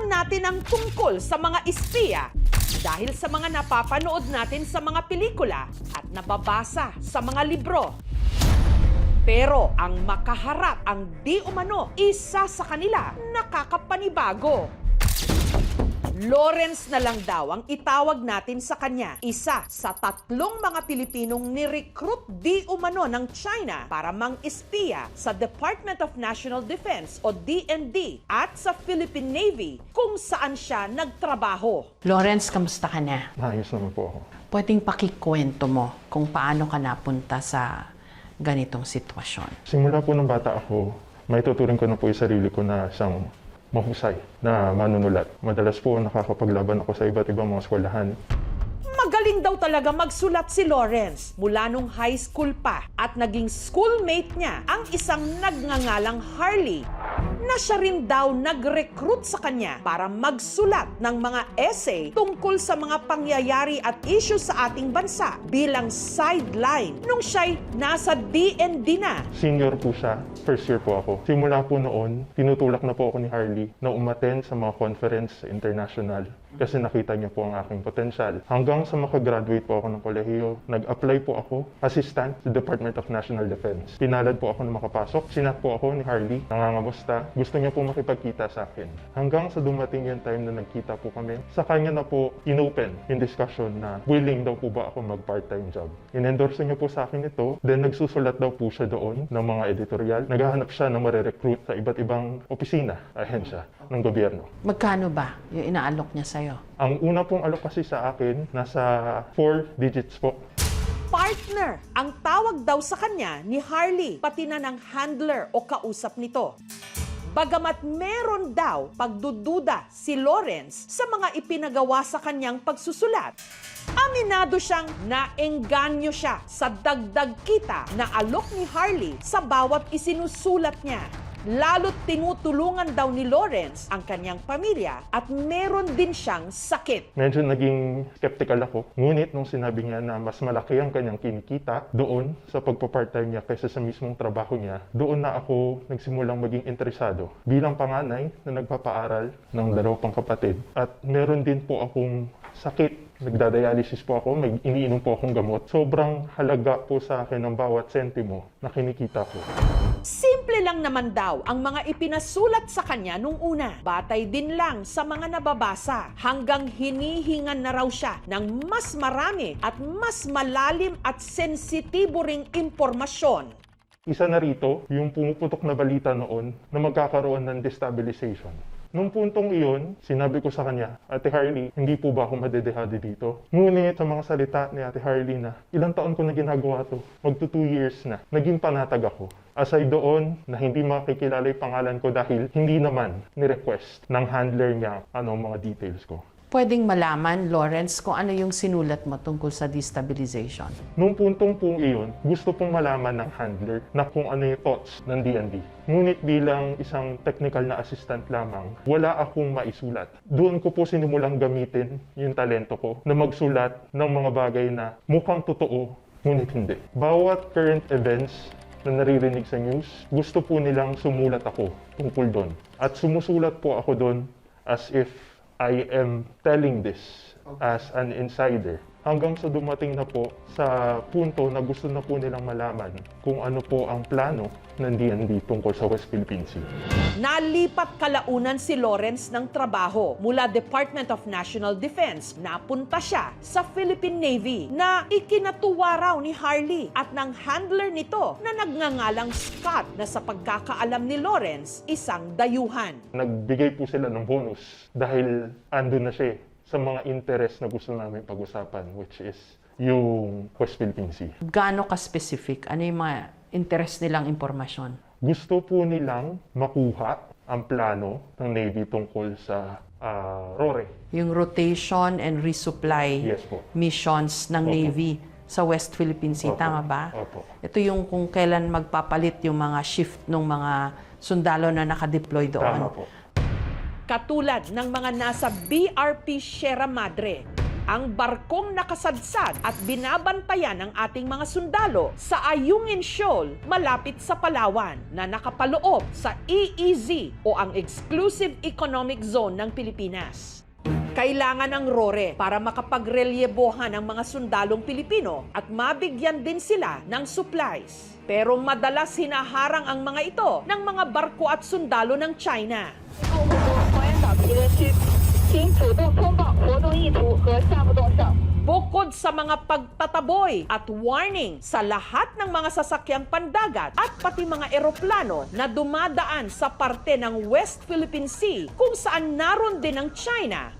Alam natin ang tungkol sa mga espiya dahil sa mga napapanood natin sa mga pelikula at nababasa sa mga libro. Pero ang makaharap ang di umano isa sa kanila nakakapanibago. Lawrence na lang daw ang itawag natin sa kanya. Isa sa 3 mga Pilipinong ni-recruit di umano ng China para mang-espiya sa Department of National Defense o DND at sa Philippine Navy kung saan siya nagtrabaho. Lawrence, kamusta ka na? Maayos naman po ako. Pwedeng pakikwento mo kung paano ka napunta sa ganitong sitwasyon. Simula po ng bata ako, may tuturing ko na po yung sarili ko na isang mahusay na manunulat. Madalas po nakakapaglaban ako sa iba't ibang mga eskwelahan. Magaling daw talaga magsulat si Lawrence mula nung high school pa at naging schoolmate niya ang isang nagngangalang Harley na siya rin daw nag-recruit sa kanya para magsulat ng mga essay tungkol sa mga pangyayari at issue sa ating bansa bilang sideline nung siya'y nasa DND na. Senior po siya, first year po ako. Simula po noon, tinutulak na po ako ni Harley na umattend sa mga conference international kasi nakita niya po ang aking potensyal. Hanggang sa makagraduate po ako ng kolehiyo, nag-apply po ako, assistant sa Department of National Defense. Pinalad po ako na makapasok, sinat po ako ni Harley, nangangamusta, gusto niya po makipagkita sa akin. Hanggang sa dumating yung time na nagkita po kami, sa kanya na po inopen yung discussion na willing daw po ba ako mag-part-time job. In-endorse niya po sa akin ito, then nagsusulat daw po siya doon ng mga editorial. Naghahanap siya ng marirecruit sa iba't ibang opisina, ahensya ng gobyerno. Magkano ba yung inaalok niya sa'yo? Ang una pong alok kasi sa akin, nasa 4 digits po. Partner ang tawag daw sa kanya ni Harley, pati na ng handler o kausap nito. Bagamat meron daw pagdududa si Lawrence sa mga ipinagawa sa kanyang pagsusulat, aminado siyang naengganyo siya sa dagdag kita na alok ni Harley sa bawat isinusulat niya. Lalo't tinutulungan daw ni Lawrence ang kanyang pamilya at meron din siyang sakit. Medyo naging skeptical ako. Ngunit nung sinabi niya na mas malaki ang kanyang kinikita doon sa pagpa-part-time niya kaysa sa mismong trabaho niya, doon na ako nagsimulang maging interesado. Bilang panganay na nagpapaaral ng 2 pang kapatid at meron din po akong sakit. Nagdadialysis po ako, may iniinom po akong gamot. Sobrang halaga po sa akin ng bawat sentimo na kinikita ko. Simple lang naman daw ang mga ipinasulat sa kanya nung una. Batay din lang sa mga nababasa hanggang hinihingan na raw siya ng mas marami at mas malalim at sensitibo ring impormasyon. Isa na rito, yung pumuputok na balita noon na magkakaroon ng destabilization. Nung puntong iyon, sinabi ko sa kanya, Ate Harley, hindi po ba ako madedehado dito? Ngunit sa mga salita ni Ate Harley na, ilang taon ko na ginagawa to, magto 2 years na, naging panatag ako. Aside doon na hindi makikilala yung pangalan ko dahil hindi naman ni-request ng handler niya ang mga details ko. Pwedeng malaman, Lawrence, kung ano yung sinulat mo tungkol sa destabilization. Nung puntong pong iyon, gusto pong malaman ng handler na kung ano yung thoughts ng DND. Ngunit bilang isang technical na assistant lamang, wala akong maisulat. Doon ko po sinimulang gamitin yung talento ko na magsulat ng mga bagay na mukhang totoo, ngunit hindi. Bawat current events na naririnig sa news, gusto po nilang sumulat ako tungkol doon. At sumusulat po ako doon as if I am telling this as an insider. Hanggang sa dumating na po sa punto na gusto na po nilang malaman kung ano po ang plano ng DND tungkol sa West Philippine Sea. Nalipat kalaunan si Lawrence ng trabaho mula Department of National Defense. Napunta siya sa Philippine Navy na ikinatuwa raw ni Harley at ng handler nito na nagngangalang Scott na sa pagkakaalam ni Lawrence, isang dayuhan. Nagbigay po sila ng bonus dahil andun na siya sa mga interest na gusto namin pag-usapan, which is yung West Philippine Sea. Gaano ka-specific? Ano yung mga interest nilang impormasyon? Gusto po nilang makuha ang plano ng Navy tungkol sa RORE. Yung rotation and resupply Yes po. missions ng Opo. Navy sa West Philippine Sea, Opo. tama ba? Opo. Ito yung kung kailan magpapalit yung mga shift ng mga sundalo na nakadeploy doon. Tama po. Katulad ng mga nasa BRP Sierra Madre, ang barkong nakasadsad at binabantayan ng ating mga sundalo sa Ayungin Shoal malapit sa Palawan na nakapaloob sa EEZ o ang Exclusive Economic Zone ng Pilipinas. Kailangan ng RORE para makapagrelyebohan ang mga sundalong Pilipino at mabigyan din sila ng supplies. Pero madalas hinaharang ang mga ito ng mga barko at sundalo ng China. Bukod sa mga pagtataboy at warning sa lahat ng mga sasakyang pandagat at pati mga eroplano na dumadaan sa parte ng West Philippine Sea kung saan naroon din ang China,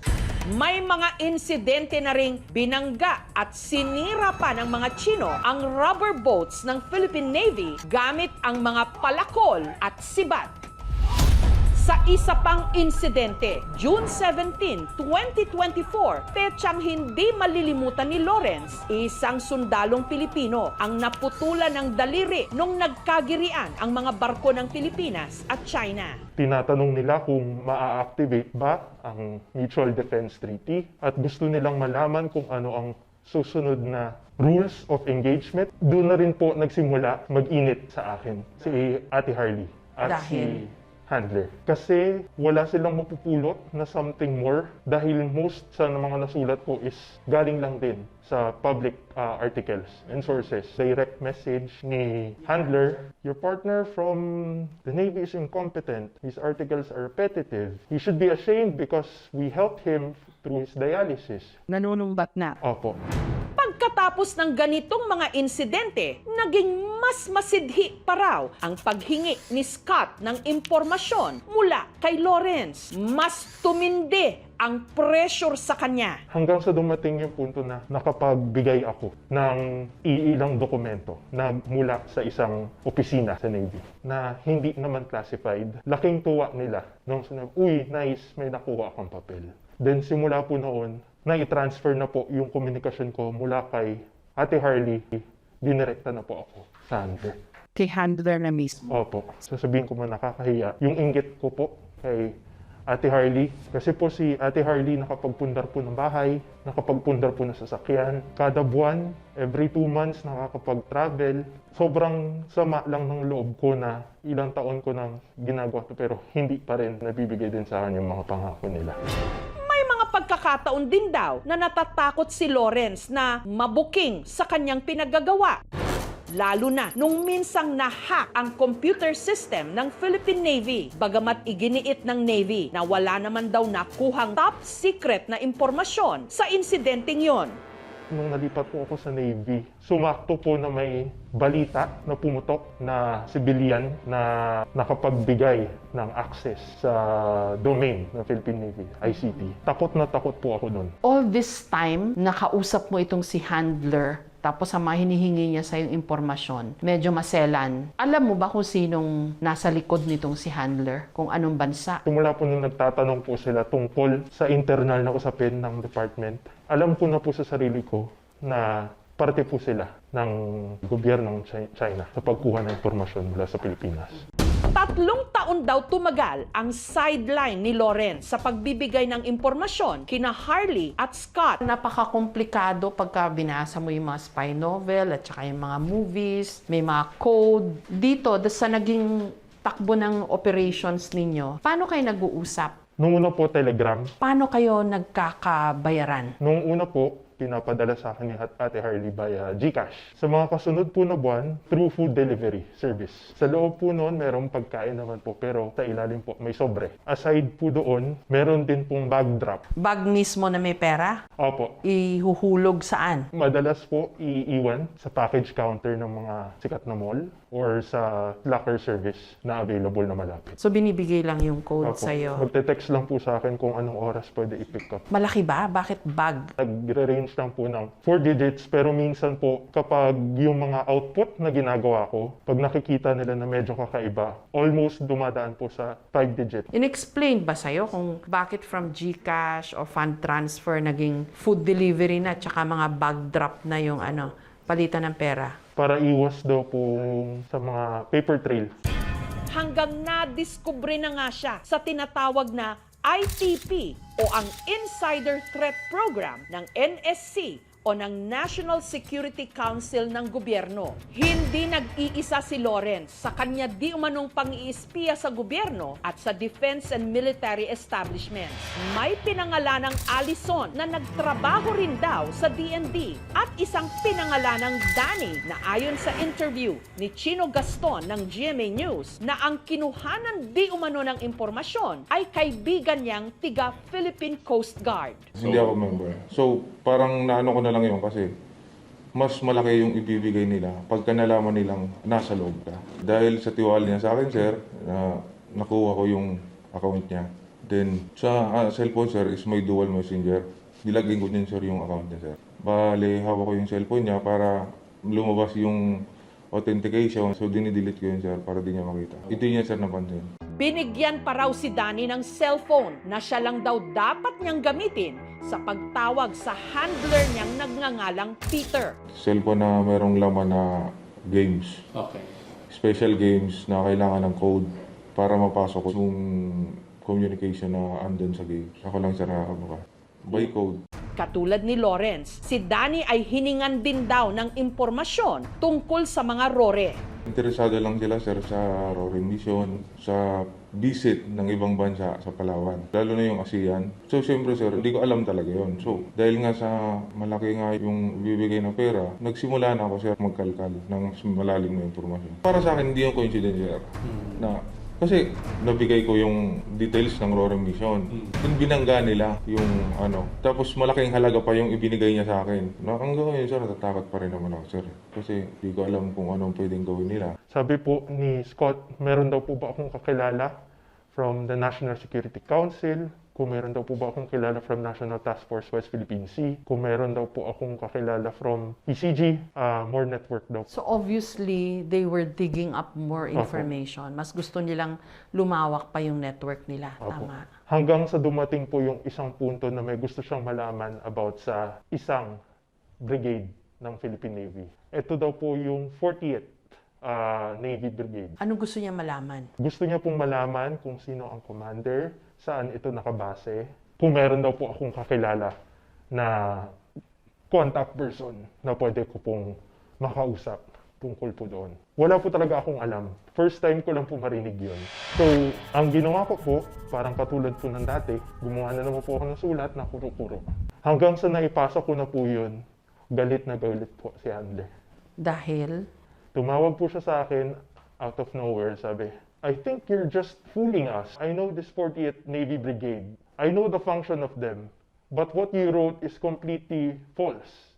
may mga insidente na ring binangga at sinira pa ng mga Chino ang rubber boats ng Philippine Navy gamit ang mga palakol at sibat. Sa isa pang insidente, June 17, 2024, petsang hindi malilimutan ni Lawrence, isang sundalong Pilipino ang naputulan ng daliri nung nagkagirian ang mga barko ng Pilipinas at China. Tinatanong nila kung maa-activate ba ang Mutual Defense Treaty at gusto nilang malaman kung ano ang susunod na rules of engagement. Doon na rin po nagsimula mag-init sa akin si Ate Harley at Dahil? si Handler. Kasi wala silang mapupulot na something more dahil most sa mga nasulat ko is galing lang din sa public articles and sources. Direct message ni Handler, your partner from the Navy is incompetent. His articles are repetitive. He should be ashamed because we helped him through his dialysis. Nanunumbat na. Opo. Pagkatapos ng ganitong mga insidente, naging mas masidhi pa raw ang paghingi ni Scott ng impormasyon mula kay Lawrence. Mas tumindi ang pressure sa kanya. Hanggang sa dumating yung punto na nakapagbigay ako ng iilang dokumento na mula sa isang opisina sa Navy na hindi naman classified. Laking tuwa nila nung sinabi, uy, nice, may nakuha akong papel. Then simula po noon, na-transfer na po yung komunikasyon ko mula kay Ate Harley. Dinirekta na po ako sa Handler. Kay handler na mismo. Opo. Sasabihin ko man nakakahiya. Yung inggit ko po kay Ate Harley. Kasi po si Ate Harley nakapagpundar po ng bahay, nakapagpundar po ng sasakyan. Kada buwan, every 2 months nakakapag-travel. Sobrang sama lang ng loob ko na ilang taon ko nang ginagawa to pero hindi pa rin nabibigay din sa akin yung mga pangako nila. Pagkakataon din daw na natatakot si Lawrence na mabuking sa kanyang pinaggagawa. Lalo na nung minsang na-hack ang computer system ng Philippine Navy, bagamat iginiit ng Navy na wala naman daw nakuhang top secret na impormasyon sa insidenteng yon. Nung nalipat po ako sa Navy, sumakto po na may balita na pumutok na civilian na nakapagbigay ng access sa domain ng Philippine Navy, ICT. Takot na takot po ako nun. All this time, nakausap mo itong si handler, tapos sa mga hinihingi niya sa yung impormasyon, medyo maselan. Alam mo ba kung sinong nasa likod nitong si handler? Kung anong bansa? Simula po nung nagtatanong po sila tungkol sa internal na usapin ng department, alam ko na po sa sarili ko na parte po sila ng gobyernong China sa pagkuha ng impormasyon mula sa Pilipinas. 3 taon daw tumagal ang sideline ni Lawrence sa pagbibigay ng impormasyon kina Harley at Scott. Napaka-komplikado pagka binasa mo yung mga spy novel at saka yung mga movies, may mga code. Dito, sa naging takbo ng operations ninyo, paano kayo nag-uusap? Nung una po, Telegram. Paano kayo nagkakabayaran? Nung una po, pinapadala sa akin ni Ate Harley via GCash. Sa mga kasunod po na buwan, through food delivery service. Sa loob po noon, merong pagkain naman po, pero sa ilalim po, may sobre. Aside po doon, meron din pong bag drop. Bag mismo na may pera? Opo. Ihuhulog saan? Madalas po iiwan sa package counter ng mga sikat na mall or sa locker service na available na malapit. So binibigay lang yung code Opo. sa'yo. Magte-text lang po sa akin kung anong oras pwede i-pick up. Malaki ba? Bakit bag? Nagre-range lang po ng 4 digits pero minsan po kapag yung mga output na ginagawa ko, pag nakikita nila na medyo kakaiba, almost dumadaan po sa 5 digit. In-explain ba sa'yo kung bakit from GCash o fund transfer naging food delivery na tsaka mga bag drop na yung palitan ng pera? Para iwas daw po sa mga paper trail. Hanggang nadiskubre na nga siya sa tinatawag na ITP o ang Insider Threat Program ng NSC o ng National Security Council ng gobyerno. Hindi nag-iisa si Lawrence sa kanya di umanong pang-iispiya sa gobyerno at sa defense and military establishments. May pinangalanang Allison na nagtrabaho rin daw sa DND at isang pinangalanang Danny na ayon sa interview ni Chino Gaston ng GMA News na ang kinuhanan di umano ng impormasyon ay kaibigan niyang tiga Philippine Coast Guard. Hindi ako member. So, parang naano ko na lang yun kasi mas malaki yung ibibigay nila pagka nalaman nilang nasa loob ka. Dahil sa tiwala niya sa akin, sir, na nakuha ko yung account niya. Then, sa cellphone, sir, is may dual messenger. Nilagay ko din, sir, yung account niya, sir. Bale, hawak ko yung cellphone niya para lumabas yung authentication. So, dinidelete ko yun, sir, para di niya makita. Ito niya, sir, napansin. Binigyan pa raw si Danny ng cellphone na siya lang daw dapat niyang gamitin sa pagtawag sa handler niyang nagngangalang Peter. Cellphone na merong laman na games. Okay. Special games na kailangan ng code para mapasok ko yung communication na andun sa game. Ako lang, sir, nakakabuka. By code. Katulad ni Lawrence, si Danny ay hiningan din daw ng impormasyon tungkol sa mga RORE. Interesado lang sila, sir, sa RORE mission, sa visit ng ibang bansa sa Palawan, lalo na yung ASEAN. So, siyempre, sir, hindi ko alam talaga yon. So, dahil nga sa malaki nga yung bibigay na pera, nagsimula na ako, sir, magkalkal ng malalim na impormasyon. Para sa akin, hindi yung coincidence, sir, na kasi nabigay ko yung details ng RORE mission. Yung binangga nila yung ano. Tapos malaking halaga pa yung ibinigay niya sa akin. Na hanggang ngayon, sir, natatakot pa rin naman ako, sir. Kasi di ko alam kung anong pwedeng gawin nila. Sabi po ni Scott, meron daw po ba akong kakilala from the National Security Council? Kung meron daw po ba akong kilala from National Task Force West Philippine Sea? Kung meron daw po akong kakilala from PCG, more network daw. So obviously, they were digging up more information. Mas gusto nilang lumawak pa yung network nila. Opo. Tama. Hanggang sa dumating po yung isang punto na may gusto siyang malaman about sa isang brigade ng Philippine Navy. Ito daw po yung 40th Navy Brigade. Anong gusto niya malaman? Gusto niya pong malaman kung sino ang commander, saan ito nakabase, kung meron daw po akong kakilala na contact person na pwede ko pong makausap tungkol po doon. Wala po talaga akong alam. First time ko lang po marinig yun. So, ang ginawa ko po, parang katulad po ng dati, gumawa na naman po ako ng sulat na kuro-kuro. Hanggang sa naipasa ko na po yun, galit na galit po si handler. Dahil, Tumawag po siya sa akin out of nowhere, sabi, I think you're just fooling us. I know this 40th Navy Brigade. I know the function of them. But what you wrote is completely false.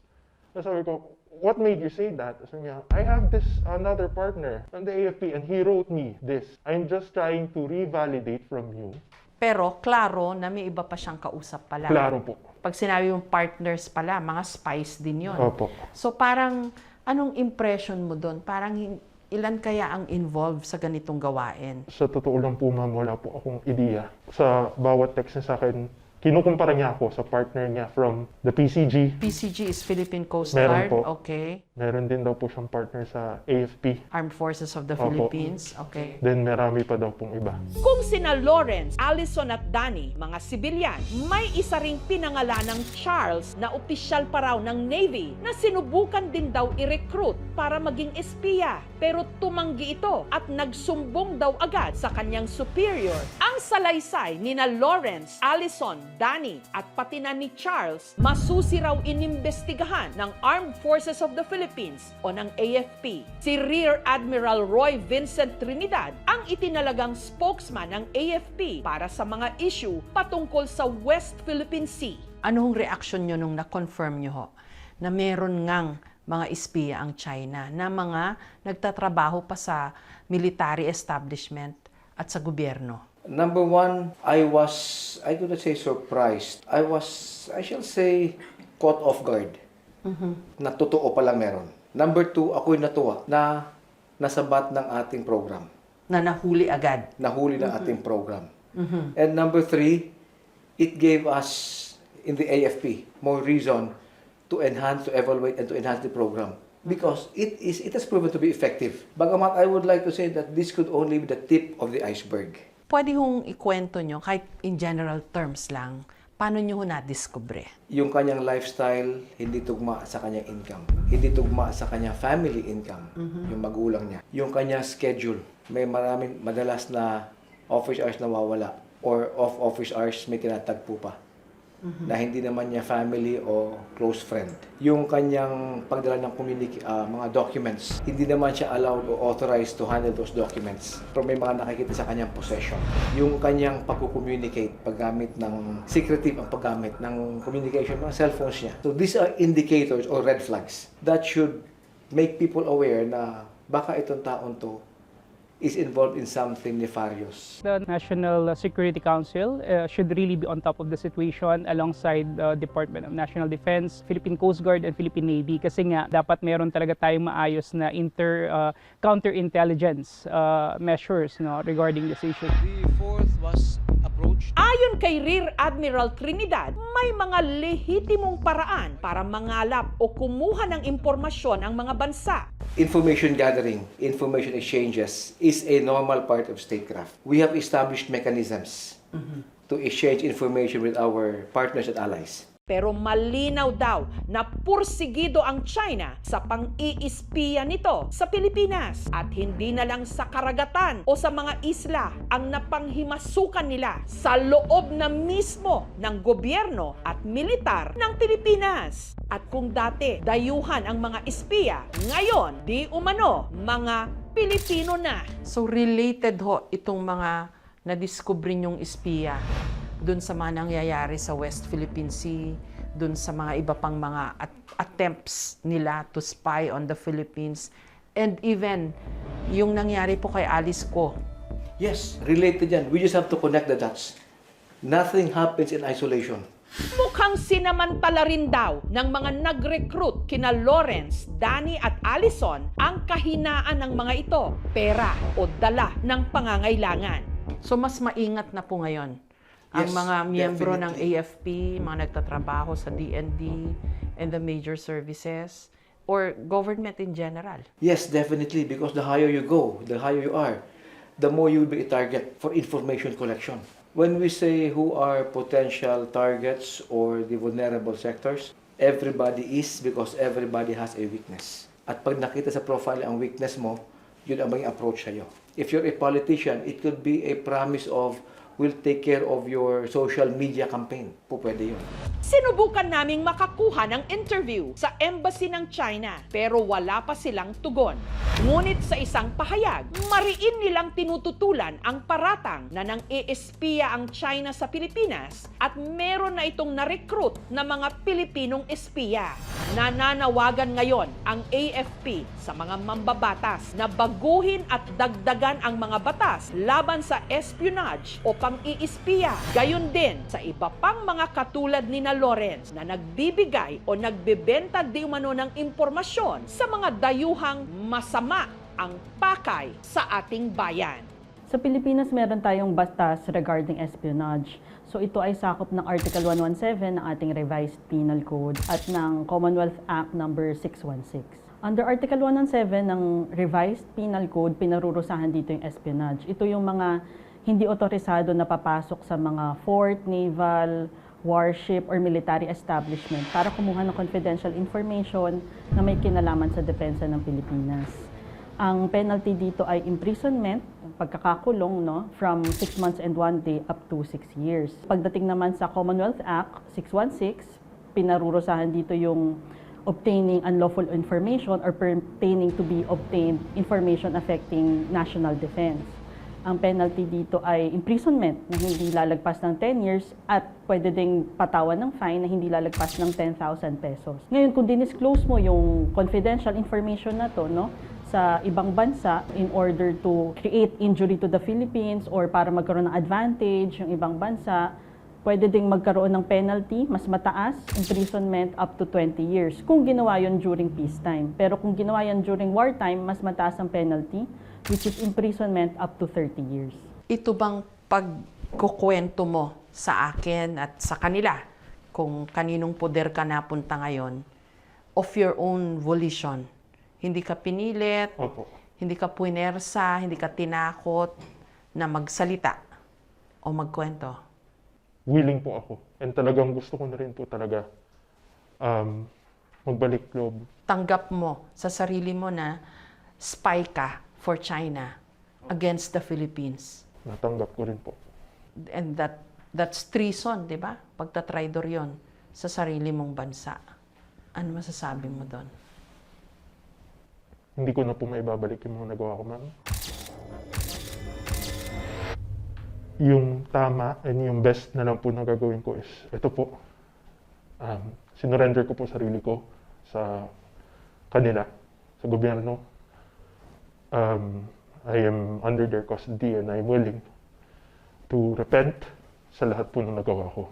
Sabi ko, what made you say that? Sabi niya, I have this another partner from the AFP and he wrote me this. I'm just trying to revalidate from you. pero klaro na may iba pa siyang kausap pala. Klaro po. Pag sinabi yung partners pala, mga spies din yun. Opo. So parang, anong impression mo doon? Parang ilan kaya ang involved sa ganitong gawain? Sa totoo lang po, ma'am, wala po akong ideya. Sa bawat text niya sa akin, kinukumpara niya ako sa partner niya from the PCG. PCG is Philippine Coast Meron Guard? po. Okay. Meron din daw po siyang partner sa AFP. Armed Forces of the Opo. Philippines? Okay. Then marami pa daw pong iba. Kung sina Lawrence, Allison at Danny, mga sibilyan, may isa ring pinangalanang Charles na opisyal pa raw ng Navy na sinubukan din daw i-recruit para maging espiya. Pero tumanggi ito at nagsumbong daw agad sa kanyang superior. Ang salaysay ni na Lawrence, Allison, Danny at pati na ni Charles, masusi raw inimbestigahan ng Armed Forces of the Philippines o ng AFP. Si Rear Admiral Roy Vincent Trinidad ang itinalagang spokesman ng AFP para sa mga issue patungkol sa West Philippine Sea. Anong reaction nyo nung na-confirm nyo ho na meron ngang mga espiya ang China na mga nagtatrabaho pa sa military establishment at sa gobyerno? Number one, I could not say surprised. I shall say, caught off guard. Na totoo pala meron. Number two, ako'y natuwa na nasabat ng ating program. Na nahuli agad. Nahuli ng ating program. And number three, it gave us, in the AFP, more reason to enhance, to evaluate, and to enhance the program. Because it has proven to be effective. Bagamat I would like to say that this could only be the tip of the iceberg. Pwede hong ikwento nyo, kahit in general terms lang, paano nyo na-discover? Yung kanyang lifestyle, hindi tugma sa kanyang income. Hindi tugma sa kanyang family income, yung magulang niya. Yung kanyang schedule, may madalas na office hours nawawala or off-office hours may tinatagpo pa na hindi naman niya family o close friend. Yung kanyang pagdala ng mga documents, hindi naman siya allowed o authorized to handle those documents. Pero may mga nakikita sa kanyang possession. Yung kanyang pag-communicate, paggamit ng secretive ang paggamit ng communication, mga cellphones niya. So these are indicators or red flags that should make people aware na baka itong taon to is involved in something nefarious. The National Security Council should really be on top of the situation alongside the Department of National Defense, Philippine Coast Guard, and Philippine Navy kasi nga dapat meron talaga tayong maayos na counterintelligence measures regarding this issue. The fourth was approached. Ayon kay Rear Admiral Trinidad, may mga lehitimong paraan para mangalap o kumuha ng impormasyon ang mga bansa. Information gathering, information exchanges is a normal part of statecraft. We have established mechanisms to exchange information with our partners and allies. Pero malinaw daw na pursigido ang China sa pang-iispiya nito sa Pilipinas at hindi na lang sa karagatan o sa mga isla ang napanghimasukan nila sa loob na mismo ng gobyerno at militar ng Pilipinas. At kung dati dayuhan ang mga espiya, ngayon di umano mga Pilipino na. So related ho itong mga na-discover nyong espiya dun sa mga nangyayari sa West Philippine Sea, dun sa mga iba pang mga attempts nila to spy on the Philippines, and even yung nangyari po kay Alice Go. Yes, related yan. We just have to connect the dots. Nothing happens in isolation. Mukhang sinamantala rin daw ng mga nag-recruit kina Lawrence, Danny at Allison ang kahinaan ng mga ito, pera o dala ng pangangailangan. So mas maingat na po ngayon ang Yes, mga miyembro ng definitely. AFP, mga nagtatrabaho sa DND and the major services, or government in general. Yes, definitely, because the higher you go, the higher you are, the more you will be a target for information collection. When we say who are potential targets or the vulnerable sectors, everybody is because everybody has a weakness. At pag nakita sa profile ang weakness mo, yun ang maging approach sa'yo. If you're a politician, it could be a promise of we'll take care of your social media campaign. Po pwede yun. Sinubukan naming makakuha ng interview sa embassy ng China pero wala pa silang tugon. Ngunit sa isang pahayag, mariin nilang tinututulan ang paratang na nang espiya ang China sa Pilipinas at meron na itong na-recruit na mga Pilipinong espiya. Nananawagan ngayon ang AFP sa mga mambabatas na baguhin at dagdagan ang mga batas laban sa espionage o pang-iispiya. Gayon din sa iba pang mga katulad ni na Lawrence na nagbibigay o nagbebenta di umano ng impormasyon sa mga dayuhang masama ang pakay sa ating bayan. Sa Pilipinas, meron tayong batas regarding espionage. So ito ay sakop ng Article 117 ng ating Revised Penal Code at ng Commonwealth Act number 616. Under Article 117 ng Revised Penal Code, pinarurusahan dito yung espionage. Ito yung mga hindi otorisado na papasok sa mga fort, naval, warship, or military establishment para kumuha ng confidential information na may kinalaman sa depensa ng Pilipinas. Ang penalty dito ay imprisonment, pagkakakulong, from 6 months and 1 day up to 6 years. Pagdating naman sa Commonwealth Act 616, pinarurusahan dito yung obtaining unlawful information or pertaining to be obtained information affecting national defense. Ang penalty dito ay imprisonment na hindi lalagpas ng 10 years at pwede ding patawan ng fine na hindi lalagpas ng 10,000 pesos. Ngayon, kung dinisclose mo yung confidential information na to, sa ibang bansa in order to create injury to the Philippines or para magkaroon ng advantage yung ibang bansa, pwede ding magkaroon ng penalty, mas mataas, imprisonment up to 20 years kung ginawa yun during peacetime. Pero kung ginawa yun during wartime, mas mataas ang penalty, which is imprisonment up to 30 years. Ito bang pagkukwento mo sa akin at sa kanila, kung kaninong poder ka napunta ngayon, of your own volition? Hindi ka pinilit, Opo. hindi ka puinersa, hindi ka tinakot na magsalita. o magkwento? Willing po ako. And talagang gusto ko na rin po talaga magbalik loob. Tanggap mo sa sarili mo na spy ka for China against the Philippines. Natanggap ko rin po. And that's treason, di ba? Pagtatraidor yon sa sarili mong bansa. Ano masasabi mo doon? Hindi ko na po maibabalik yung mga nagawa ko, ma'am. Yung tama and yung best na lang po na gagawin ko is, ito po, sinurrender ko po sarili ko sa kanila, sa gobyerno. I am under their custody and I'm willing to repent sa lahat po ng nagawa ko.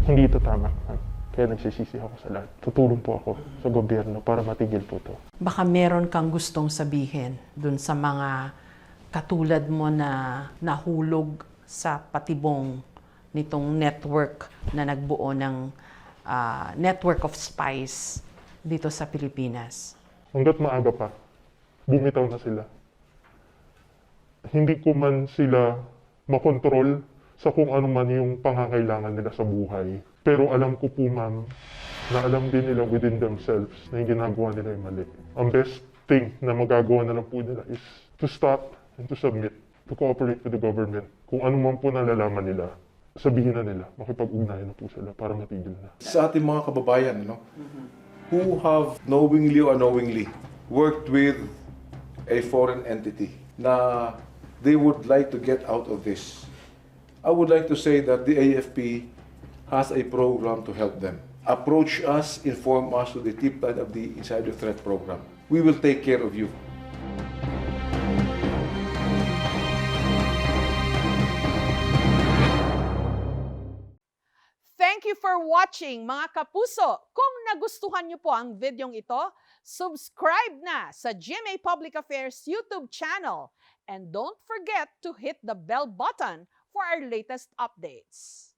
Hindi ito tama, ma'am. Kaya nagsisisi ako sa lahat. Tutulong po ako sa gobyerno para matigil po ito. Baka meron kang gustong sabihin dun sa mga katulad mo na nahulog sa patibong nitong network na nagbuo ng network of spies dito sa Pilipinas. Hanggat maaga pa, bumitaw na sila. Hindi ko man sila makontrol sa kung ano man yung pangangailangan nila sa buhay. Pero alam ko po, ma'am, na alam din nila within themselves na yung ginagawa nila yung mali. Ang best thing na magagawa na lang po nila is to stop and to submit, to cooperate with the government. Kung ano man po nalalaman nila, sabihin na nila, makipag-ugnayan na po sila para matigil na. Sa ating mga kababayan, who have knowingly or unknowingly worked with a foreign entity na they would like to get out of this, I would like to say that the AFP has a program to help them. Approach us, inform us to the tip line of the Insider Threat Program. We will take care of you. Thank you for watching, mga kapuso. Kung nagustuhan niyo po ang videong ito, subscribe na sa GMA Public Affairs YouTube channel. And don't forget to hit the bell button for our latest updates.